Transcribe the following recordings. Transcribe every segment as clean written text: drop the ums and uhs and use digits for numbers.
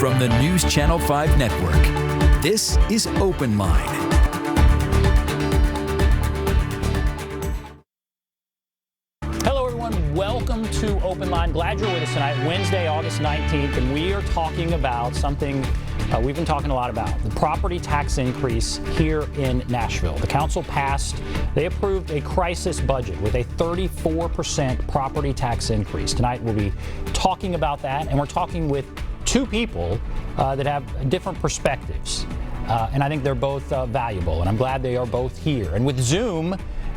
From the News Channel 5 Network, this is Open Line. Hello, everyone. Welcome to Open Line. Glad you're with us tonight, Wednesday, August 19th, and we are talking about something we've been talking a lot about, the property tax increase here in Nashville. The council they approved a crisis budget with a 34% property tax increase. Tonight we'll be talking about that, and we're talking with two people that have different perspectives, and I think they're both valuable, and I'm glad they are both here. And with Zoom,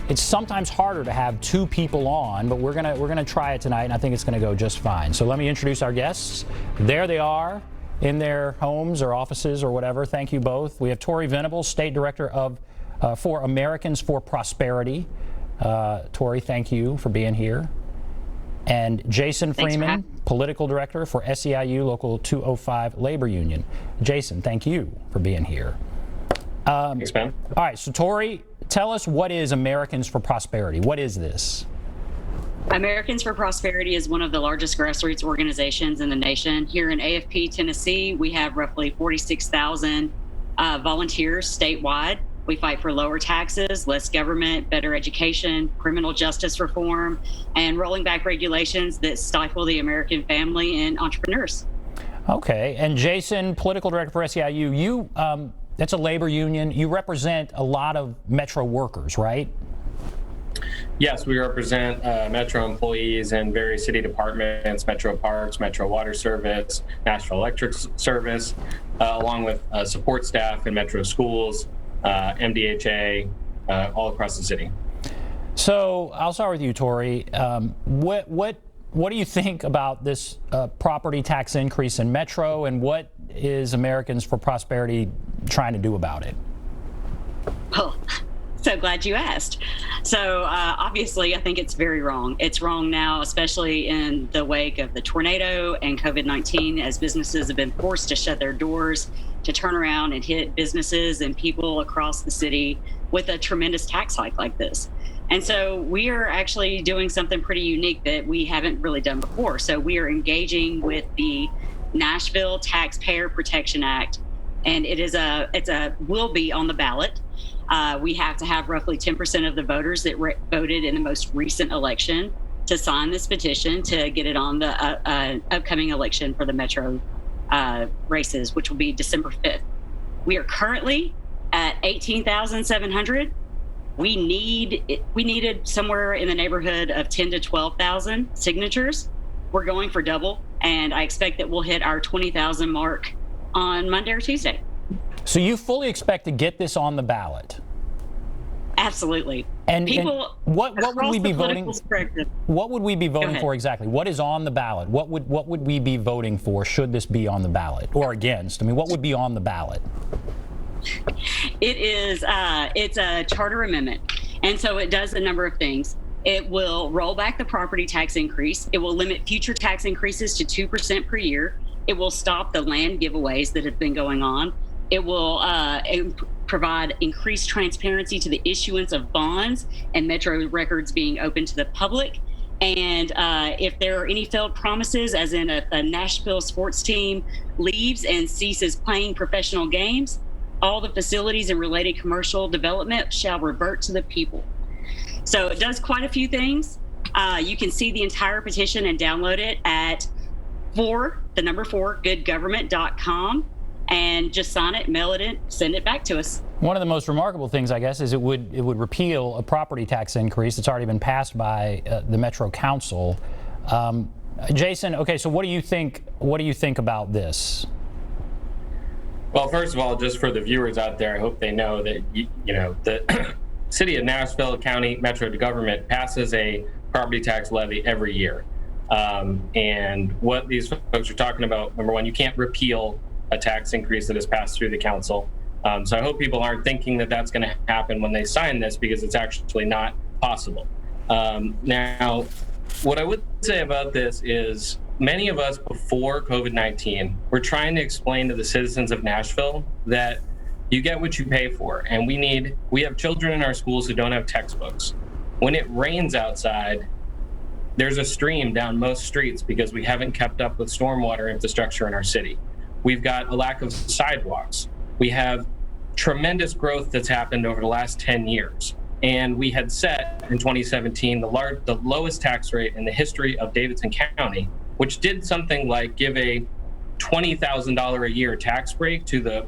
it's sometimes harder to have two people on, but we're gonna try it tonight, and I think it's gonna go just fine. So let me introduce our guests. There they are in their homes or offices or whatever. Thank you both. We have Tori Venable, State Director for Americans for Prosperity. Tori, thank you for being here. And Jason Freeman, Political Director for SEIU Local 205 Labor Union. Jason, thank you for being here. Thanks, man. All right, so Tori, tell us, what is Americans for Prosperity? What is this? Americans for Prosperity is one of the largest grassroots organizations in the nation. Here in AFP, Tennessee, we have roughly 46,000 volunteers statewide. We fight for lower taxes, less government, better education, criminal justice reform, and rolling back regulations that stifle the American family and entrepreneurs. Okay, and Jason, Political Director for SEIU, that's a labor union. You represent a lot of Metro workers, right? Yes, we represent Metro employees in various city departments, Metro Parks, Metro Water Service, Nashville Electric Service, along with support staff in Metro schools, MDHA, all across the city. So I'll start with you, Tori. What do you think about this property tax increase in Metro, and what is Americans for Prosperity trying to do about it? Oh, so glad you asked. So obviously, I think it's very wrong. It's wrong now, especially in the wake of the tornado and COVID-19, as businesses have been forced to shut their doors, to turn around and hit businesses and people across the city with a tremendous tax hike like this. And so we are actually doing something pretty unique that we haven't really done before. So we are engaging with the Nashville Taxpayer Protection Act, and will be on the ballot. We have to have roughly 10% of the voters that voted in the most recent election to sign this petition to get it on the upcoming election for the Metro races, which will be December 5th. We are currently at 18,700. We needed somewhere in the neighborhood of 10 to 12,000 signatures. We're going for double, and I expect that we'll hit our 20,000 mark on Monday or Tuesday. So you fully expect to get this on the ballot? Absolutely. And what would we be voting? What would we be voting for exactly? What is on the ballot? What would we be voting for should this be on the ballot, or against? I mean, what would be on the ballot? It's a charter amendment, and so it does a number of things. It will roll back the property tax increase. It will limit future tax increases to 2% per year. It will stop the land giveaways that have been going on. It will provide increased transparency to the issuance of bonds and Metro records being open to the public. And if there are any failed promises, as in a Nashville sports team leaves and ceases playing professional games, all the facilities and related commercial development shall revert to the people. So it does quite a few things. You can see the entire petition and download it at 4 goodgovernment.com, and just sign it, mail it in, send it back to us. One of the most remarkable things, I guess, is it would repeal a property tax increase that's already been passed by the Metro Council. Jason, okay, so what do you think about this? Well, first of all, just for the viewers out there, I hope they know that the City of Nashville County Metro government passes a property tax levy every year. And what these folks are talking about, number one, you can't repeal a tax increase that has passed through the council. So I hope people aren't thinking that that's going to happen when they sign this, because it's actually not possible. Now, what I would say about this is many of us before COVID-19 were trying to explain to the citizens of Nashville that you get what you pay for. And we have children in our schools who don't have textbooks. When it rains outside, there's a stream down most streets because we haven't kept up with stormwater infrastructure in our city. We've got a lack of sidewalks. We have tremendous growth that's happened over the last 10 years. And we had set in 2017 the lowest tax rate in the history of Davidson County, which did something like give a $20,000 a year tax break to the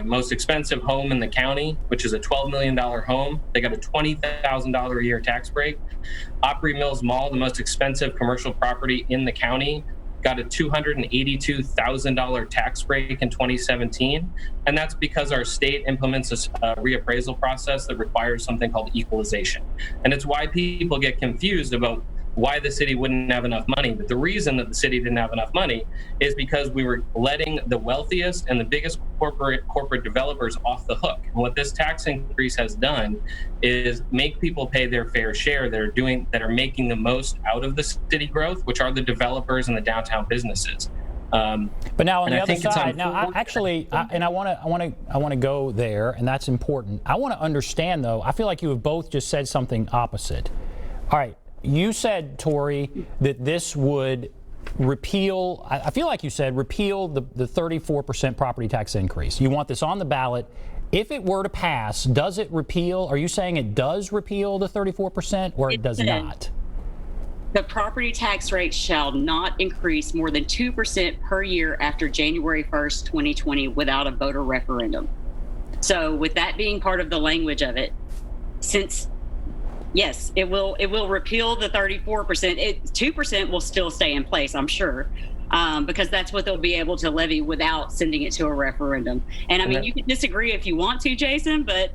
most expensive home in the county, which is a $12 million home. They got a $20,000 a year tax break. Opry Mills Mall, the most expensive commercial property in the county, got a $282,000 tax break in 2017. And that's because our state implements a reappraisal process that requires something called equalization. And it's why people get confused about why the city wouldn't have enough money. But the reason that the city didn't have enough money is because we were letting the wealthiest and the biggest corporate developers off the hook. And what this tax increase has done is make people pay their fair share that are making the most out of the city growth, which are the developers and the downtown businesses. But now on the other side, I want to go there, and that's important. I want to understand, though. I feel like you have both just said something opposite. All right. You said, Tori, that this would repeal, I feel like you said repeal the 34% property tax increase. You want this on the ballot. If it were to pass, does it repeal? Are you saying it does repeal the 34% or it does not? The property tax rate shall not increase more than 2% per year after January 1st, 2020 without a voter referendum. So with that being part of the language of it, yes, it will repeal the 34%. 2% will still stay in place, I'm sure, because that's what they'll be able to levy without sending it to a referendum. And I mean, you can disagree if you want to, Jason, but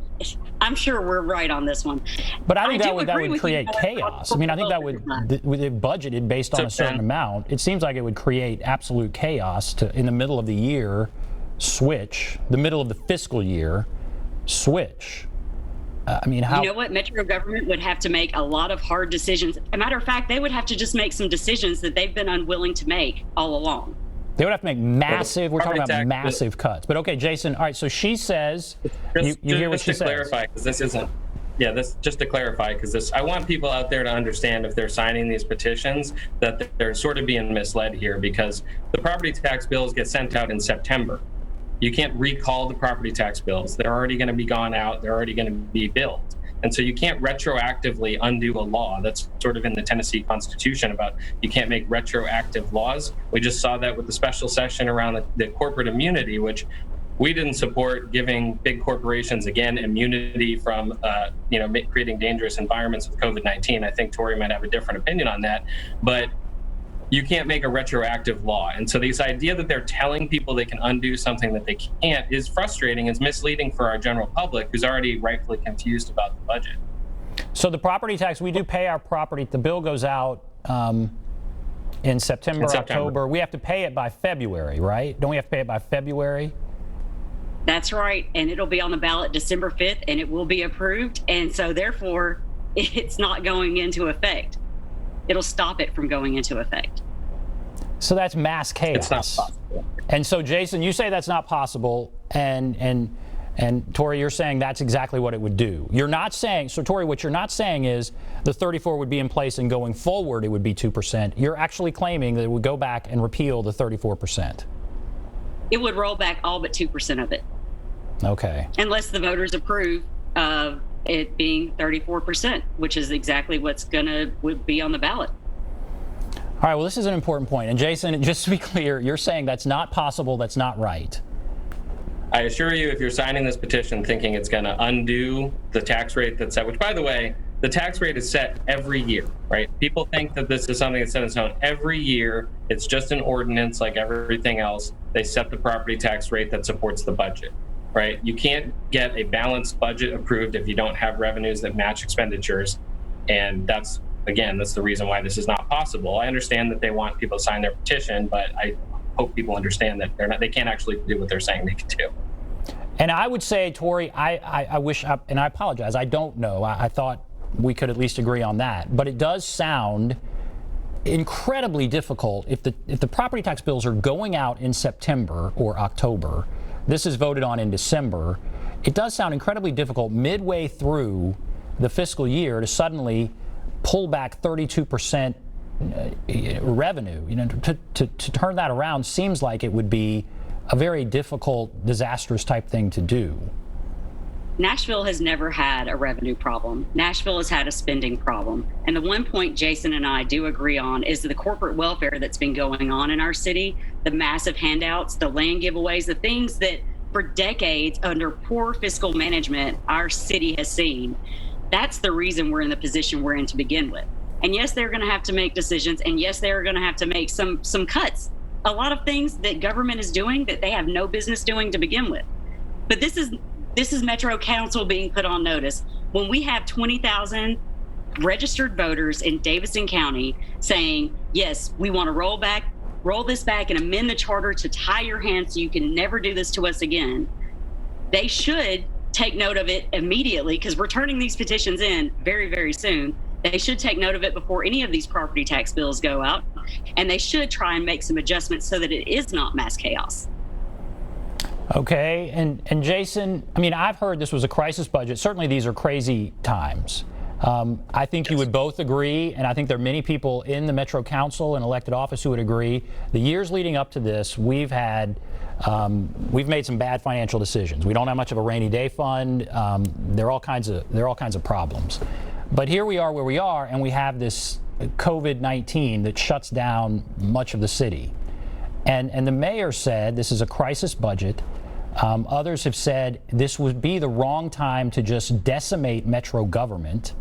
I'm sure we're right on this one. But I think that would create chaos. I mean, I think that would budgeted based on a certain amount. It seems like it would create absolute chaos to, in the middle of the year, the middle of the fiscal year, switch. I mean, how? You know what? Metro government would have to make a lot of hard decisions. As a matter of fact, they would have to just make some decisions that they've been unwilling to make all along. They would have to make massive, we're talking about massive cuts. But okay, Jason, all right, so she says, you hear what she says. Just to clarify, because this isn't, just to clarify, because I want people out there to understand if they're signing these petitions that they're sort of being misled here, because the property tax bills get sent out in September. You can't recall the property tax bills. They're already going to be gone out. They're already going to be billed. And so you can't retroactively undo a law. That's sort of in the Tennessee Constitution about you can't make retroactive laws. We just saw that with the special session around the corporate immunity, which we didn't support giving big corporations, again, immunity from creating dangerous environments with COVID-19. I think Tori might have a different opinion on that. But you can't make a retroactive law. And so this idea that they're telling people they can undo something that they can't is frustrating. It's misleading for our general public who's already rightfully confused about the budget. So the property tax, we do pay our property. The bill goes out in September, October. We have to pay it by February, right? Don't we have to pay it by February? That's right. And it'll be on the ballot December 5th, and it will be approved. And so therefore, it's not going into effect. It'll stop it from going into effect. So that's mass chaos. It's not possible. And so, Jason, you say that's not possible, and Tori, you're saying that's exactly what it would do. You're not saying, so Tori, what you're not saying is the 34 would be in place and going forward it would be 2%. You're actually claiming that it would go back and repeal the 34%. It would roll back all but 2% of it. Okay. Unless the voters approve of it being 34%, which is exactly would be on the ballot. All right, well, this is an important point. And Jason, just to be clear, you're saying that's not possible, that's not right. I assure you, if you're signing this petition thinking it's going to undo the tax rate that's set, which, by the way, the tax rate is set every year, right? People think that this is something that's set in stone. Every year, it's just an ordinance like everything else. They set the property tax rate that supports the budget. Right? You can't get a balanced budget approved if you don't have revenues that match expenditures. And that's the reason why this is not possible. I understand that they want people to sign their petition, but I hope people understand that they can't actually do what they're saying they can do. And I would say, Tori, I wish, and I apologize, I don't know. I thought we could at least agree on that. But it does sound incredibly difficult if the property tax bills are going out in September or October. This is voted on in December. It does sound incredibly difficult midway through the fiscal year to suddenly pull back 32% revenue. To turn that around seems like it would be a very difficult, disastrous type thing to do. Nashville has never had a revenue problem. Nashville has had a spending problem. And the one point Jason and I do agree on is the corporate welfare that's been going on in our city, the massive handouts, the land giveaways, the things that for decades under poor fiscal management our city has seen. That's the reason we're in the position we're in to begin with. And yes, they're going to have to make decisions. And yes, they're going to have to make some cuts. A lot of things that government is doing that they have no business doing to begin with. But this is Metro Council being put on notice. When we have 20,000 registered voters in Davidson County saying, yes, we want to roll this back and amend the charter to tie your hands so you can never do this to us again, they should take note of it immediately, because we're turning these petitions in very, very soon. They should take note of it before any of these property tax bills go out, and they should try and make some adjustments so that it is not mass chaos. Okay, and Jason, I mean, I've heard this was a crisis budget. Certainly these are crazy times. I think you would both agree, and I think there are many people in the Metro Council and elected office who would agree. The years leading up to this, we've made some bad financial decisions. We don't have much of a rainy day fund. There are all kinds of problems. But here we are where we are, and we have this COVID-19 that shuts down much of the city. And the mayor said this is a crisis budget. Others have said this would be the wrong time to just decimate Metro government.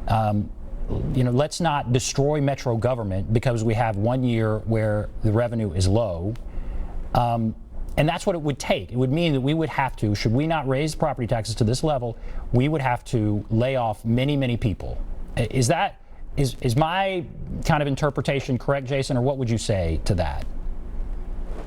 Let's not destroy Metro government because we have 1 year where the revenue is low. And that's what it would take. It would mean that we would have to, should we not raise property taxes to this level, we would have to lay off many, many people. Is my kind of interpretation correct, Jason, or what would you say to that?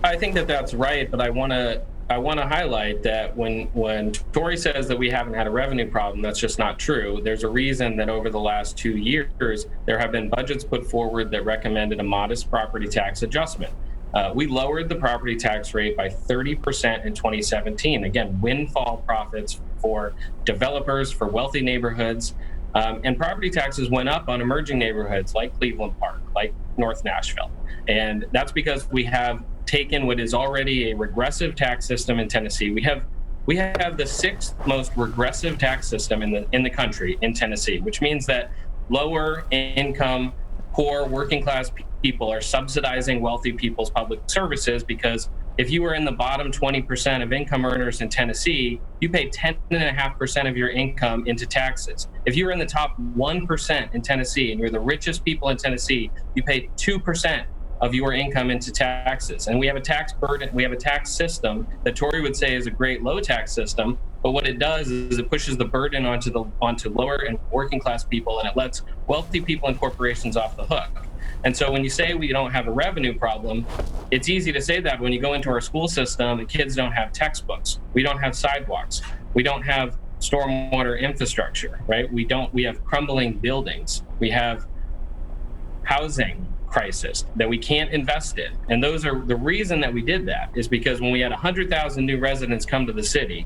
I think that that's right, but I want to highlight that when Tori says that we haven't had a revenue problem, that's just not true. There's a reason that over the last 2 years, there have been budgets put forward that recommended a modest property tax adjustment. We lowered the property tax rate by 30% in 2017. Again, windfall profits for developers, for wealthy neighborhoods. And property taxes went up on emerging neighborhoods like Cleveland Park, like North Nashville. And that's because we have taken what is already a regressive tax system in Tennessee. We have the sixth most regressive tax system in the country in Tennessee, which means that lower income, poor, working class people are subsidizing wealthy people's public services, because if you are in the bottom 20% of income earners in Tennessee, you pay 10.5% of your income into taxes. If you're in the top 1% in Tennessee and you're the richest people in Tennessee, you pay 2% of your income into taxes. And we have a tax burden, we have a tax system that Tori would say is a great low tax system, but what it does is it pushes the burden onto lower and working class people, and it lets wealthy people and corporations off the hook. And so when you say we don't have a revenue problem, it's easy to say that when you go into our school system, the kids don't have textbooks, we don't have sidewalks, we don't have stormwater infrastructure, right? We have crumbling buildings, we have housing crisis that we can't invest in. And those are the reason that we did that is because when we had 100,000 new residents come to the city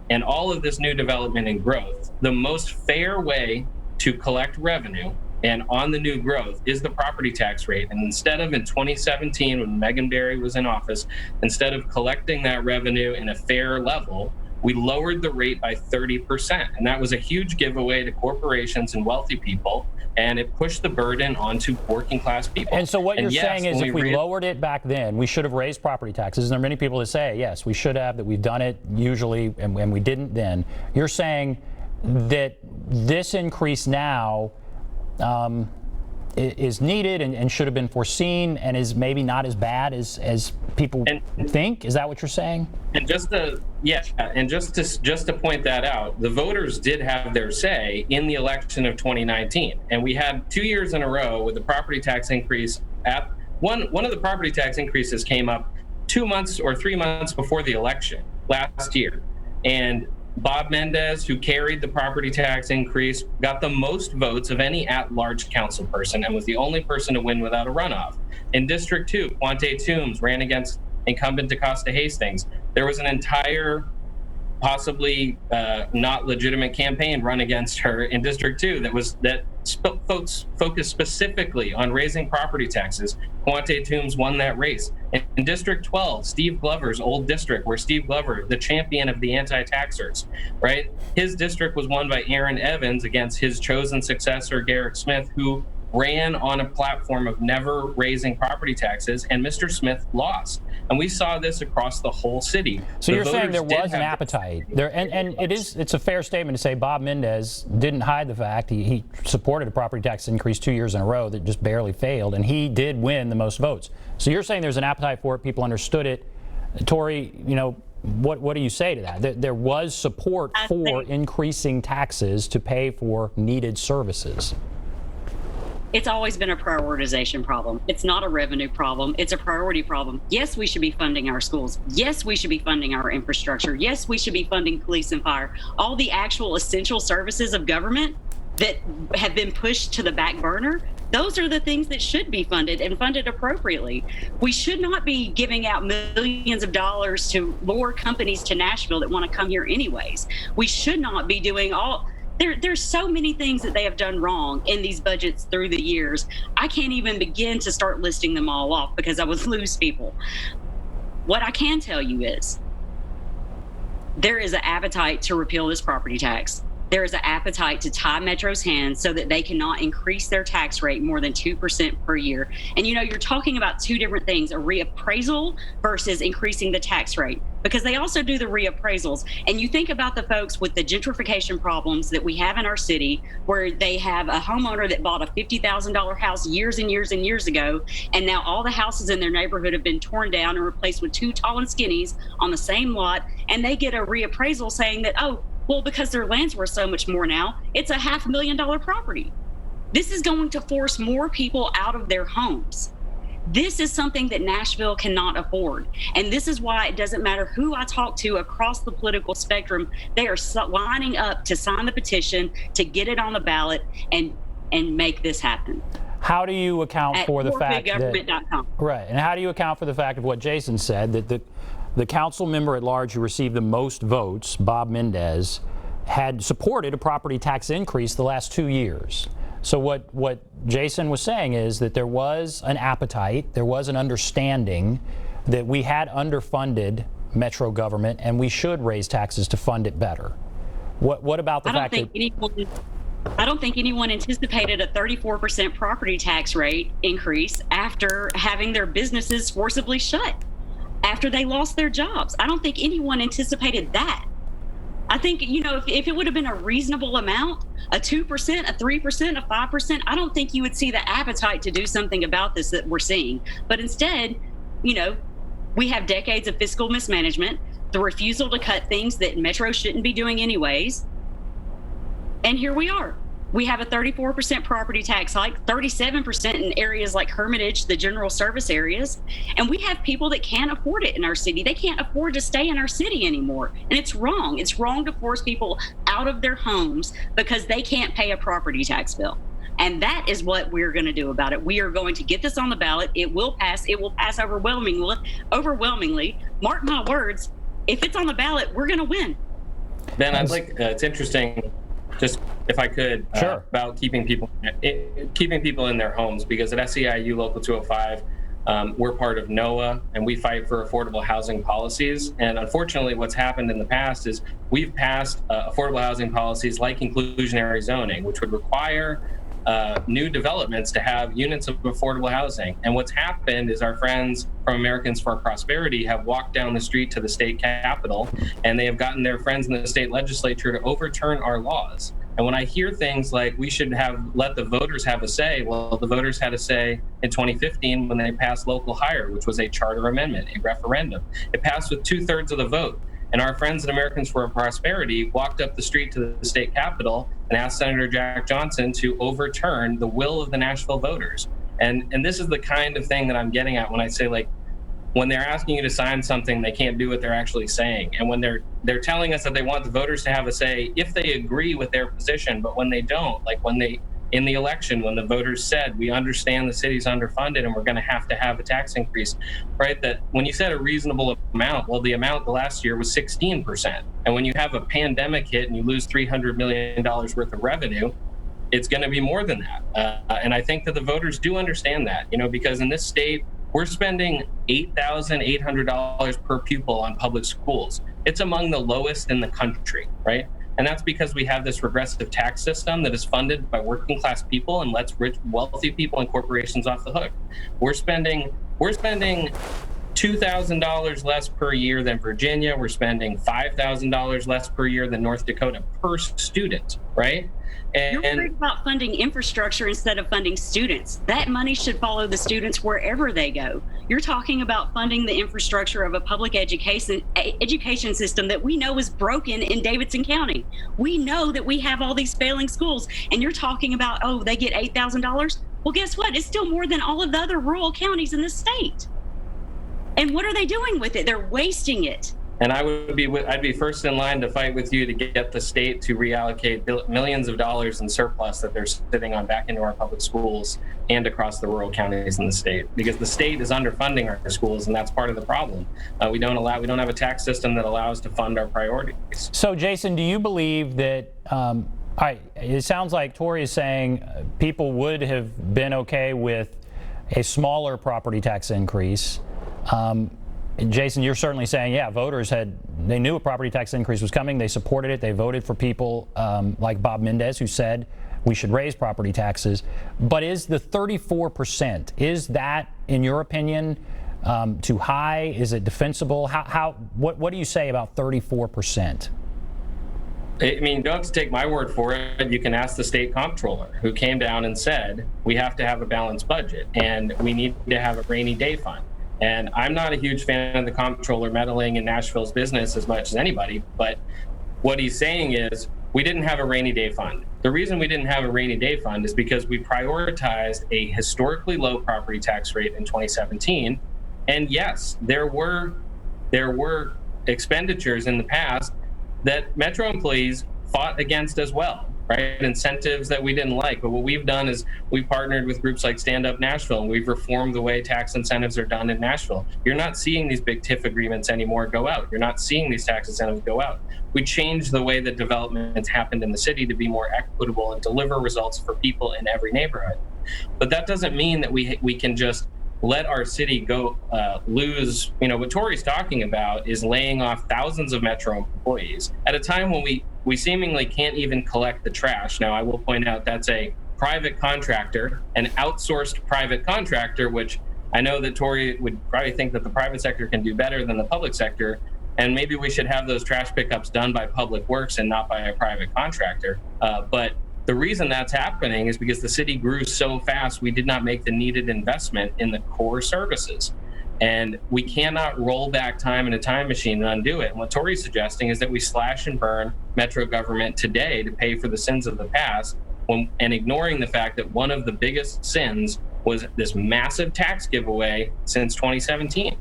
and all of this new development and growth, the most fair way to collect revenue and on the new growth is the property tax rate. And instead of in 2017, when Megan Barry was in office, instead of collecting that revenue in a fair level, we lowered the rate by 30%. And that was a huge giveaway to corporations and wealthy people. And it pushed the burden onto working class people. And so what you're saying is if we lowered it back then, we should have raised property taxes. And there are many people that say, yes, we should have, that we've done it usually, and we didn't then. You're saying that this increase now is needed and should have been foreseen and is maybe not as bad as people think? Is that what you're saying? And just to point that out, the voters did have their say in the election of 2019, and we had 2 years in a row with the property tax increase. One of the property tax increases came up 2 months or 3 months before the election last year, and Bob Mendez, who carried the property tax increase, got the most votes of any at-large council person and was the only person to win without a runoff. In District 2, Quante Toombs ran against incumbent DeCosta Hastings. There was an entire possibly not legitimate campaign run against her in District 2 that focused specifically on raising property taxes. Quante Toombs won that race. In District 12, Steve Glover's old district, where Steve Glover, the champion of the anti-taxers, right? His district was won by Aaron Evans against his chosen successor, Garrett Smith, who ran on a platform of never raising property taxes, and Mr. Smith lost. And we saw this across the whole city. So you're saying there was an appetite there, and it's a fair statement to say Bob Mendez didn't hide the fact he supported a property tax increase 2 years in a row that just barely failed, and he did win the most votes. So you're saying there's an appetite for it, people understood it. Tori, what do you say to that? There was support for increasing taxes to pay for needed services. It's always been a prioritization problem. It's not a revenue problem. It's a priority problem. Yes, we should be funding our schools. Yes, we should be funding our infrastructure. Yes, we should be funding police and fire. All the actual essential services of government that have been pushed to the back burner, those are the things that should be funded and funded appropriately. We should not be giving out millions of dollars to lure companies to Nashville that want to come here anyways. We should not be doing all... There's so many things that they have done wrong in these budgets through the years. I can't even begin to start listing them all off because I would lose people. What I can tell you is there is an appetite to repeal this property tax. There is an appetite to tie Metro's hands so that they cannot increase their tax rate more than 2% per year. And you're talking about two different things, a reappraisal versus increasing the tax rate, because they also do the reappraisals. And you think about the folks with the gentrification problems that we have in our city, where they have a homeowner that bought a $50,000 house years and years and years ago, and now all the houses in their neighborhood have been torn down and replaced with two tall and skinnies on the same lot, and they get a reappraisal saying that, well, because their land's worth so much more now, it's a $500,000 property. This is going to force more people out of their homes. This is something that Nashville cannot afford. And this is why it doesn't matter who I talk to across the political spectrum, they are lining up to sign the petition, to get it on the ballot and make this happen. How do you account for the fact that... Right, and how do you account for the fact of what Jason said, that the council member at large who received the most votes, Bob Mendez, had supported a property tax increase the last 2 years? So what Jason was saying is that there was an appetite, there was an understanding that we had underfunded Metro government and we should raise taxes to fund it better. What about the fact that... I don't think anyone anticipated a 34% property tax rate increase after having their businesses forcibly shut, after they lost their jobs. I don't think anyone anticipated that. I think, if it would have been a reasonable amount, a 2%, a 3%, a 5%, I don't think you would see the appetite to do something about this that we're seeing. But instead, we have decades of fiscal mismanagement, the refusal to cut things that Metro shouldn't be doing anyways. And here we are. We have a 34% property tax hike, 37% in areas like Hermitage, the general service areas. And we have people that can't afford it in our city. They can't afford to stay in our city anymore. And it's wrong. It's wrong to force people out of their homes because they can't pay a property tax bill. And that is what we're going to do about it. We are going to get this on the ballot. It will pass. It will pass overwhelmingly. Mark my words. If it's on the ballot, we're going to win. Ben, I'd like, it's interesting, just if I could, sure, about keeping people in their homes, because at SEIU Local 205, we're part of NOAA and we fight for affordable housing policies. And unfortunately, what's happened in the past is we've passed affordable housing policies like inclusionary zoning, which would require new developments to have units of affordable housing. And what's happened is our friends from Americans for Prosperity have walked down the street to the state capitol, and they have gotten their friends in the state legislature to overturn our laws. And when I hear things like we should let the voters have a say, well, the voters had a say in 2015 when they passed local hire, which was a charter amendment, a referendum. It passed with 2/3 of the vote. And our friends at Americans for Prosperity walked up the street to the state capitol and asked Senator Jack Johnson to overturn the will of the Nashville voters. And this is the kind of thing that I'm getting at when I say, like, when they're asking you to sign something, they can't do what they're actually saying. And when they're telling us that they want the voters to have a say if they agree with their position, but when they don't, like when they in the election when the voters said, we understand the city's underfunded and we're going to have a tax increase, right? That when you said a reasonable amount, well, the amount last year was 16%. And when you have a pandemic hit and you lose $300 million worth of revenue, it's going to be more than that. And I think that the voters do understand that, because in this state, we're spending $8,800 per pupil on public schools. It's among the lowest in the country, right? And that's because we have this regressive tax system that is funded by working class people and lets rich, wealthy people and corporations off the hook. We're spending $2,000 less per year than Virginia. We're spending $5,000 less per year than North Dakota per student, right? You're worried about funding infrastructure instead of funding students. That money should follow the students wherever they go. You're talking about funding the infrastructure of a public education system that we know is broken in Davidson County. We know that we have all these failing schools, and you're talking about, oh, they get $8,000? Well, guess what? It's still more than all of the other rural counties in the state. And what are they doing with it? They're wasting it. And I'd be first in line to fight with you to get the state to reallocate millions of dollars in surplus that they're sitting on back into our public schools and across the rural counties in the state, because the state is underfunding our schools, and that's part of the problem. We don't have a tax system that allows to fund our priorities. So, Jason, do you believe that? It sounds like Tori is saying people would have been okay with a smaller property tax increase. Jason, you're certainly saying, yeah, voters they knew a property tax increase was coming. They supported it. They voted for people like Bob Mendez, who said we should raise property taxes. But is the 34%, is that, in your opinion, too high? Is it defensible? What do you say about 34%? I mean, you don't have to take my word for it. You can ask the state comptroller, who came down and said, we have to have a balanced budget and we need to have a rainy day fund. And I'm not a huge fan of the comptroller meddling in Nashville's business as much as anybody, but what he's saying is we didn't have a rainy day fund. The reason we didn't have a rainy day fund is because we prioritized a historically low property tax rate in 2017. And yes, there were expenditures in the past that Metro employees fought against as well, right? Incentives that we didn't like. But what we've done is we've partnered with groups like Stand Up Nashville, and we've reformed the way tax incentives are done in Nashville. You're not seeing these big TIF agreements anymore go out. You're not seeing these tax incentives go out. We changed the way that developments happened in the city to be more equitable and deliver results for people in every neighborhood. But that doesn't mean that we can just let our city go lose. What Tori's talking about is laying off thousands of Metro employees at a time when we seemingly can't even collect the trash. Now, I will point out that's a private contractor, an outsourced private contractor, which I know that Tori would probably think that the private sector can do better than the public sector. And maybe we should have those trash pickups done by Public Works and not by a private contractor. But the reason that's happening is because the city grew so fast, we did not make the needed investment in the core services. And we cannot roll back time in a time machine and undo it. And what Tori's suggesting is that we slash and burn Metro government today to pay for the sins of the past, and ignoring the fact that one of the biggest sins was this massive tax giveaway since 2017.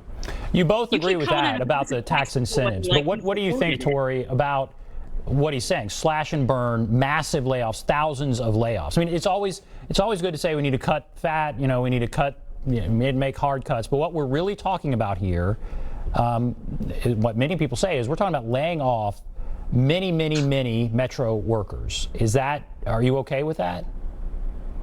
You both agree with that about the tax incentives. But what do you think, Tori, about what he's saying? Slash and burn, massive layoffs, thousands of layoffs. I mean, it's always good to say we need to cut fat, we need to make hard cuts. But what we're really talking about here, what many people say, is we're talking about laying off many, many, many Metro workers. Are you okay with that?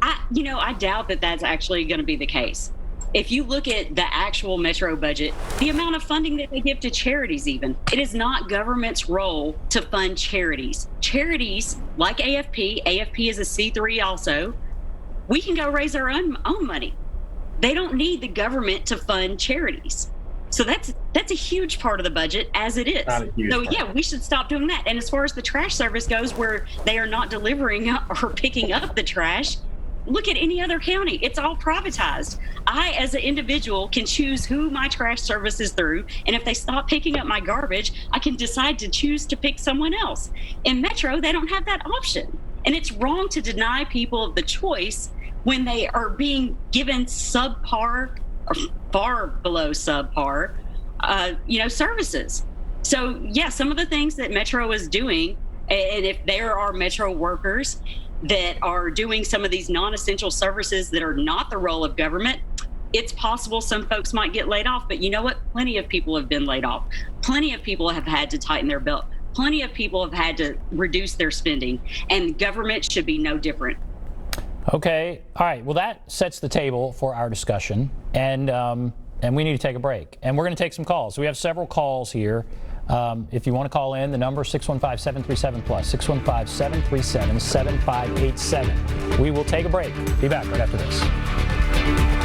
I doubt that that's actually going to be the case. If you look at the actual Metro budget, the amount of funding that they give to charities, even, it is not government's role to fund charities. Charities like AFP is a C3 also, we can go raise our own money. They don't need the government to fund charities. So that's a huge part of the budget as it is. So yeah, we should stop doing that. And as far as the trash service goes, where they are not delivering or picking up the trash, look at any other county. It's all privatized. I, as an individual, can choose who my trash service is through. And if they stop picking up my garbage, I can decide to choose to pick someone else. In Metro, they don't have that option. And it's wrong to deny people the choice when they are being given subpar or far below subpar, services. So yeah, some of the things that Metro is doing, and if there are Metro workers, that are doing some of these non-essential services that are not the role of government, it's possible some folks might get laid off. But you know what? Plenty of people have been laid off. Plenty of people have had to tighten their belt. Plenty of people have had to reduce their spending, and government should be no different. Okay. All right. Well, that sets the table for our discussion, and we need to take a break. And we're going to take some calls. We have several calls here. If you want to call in, the number is 615-737-PLUS, 615-737-7587. We will take a break. Be back right after this.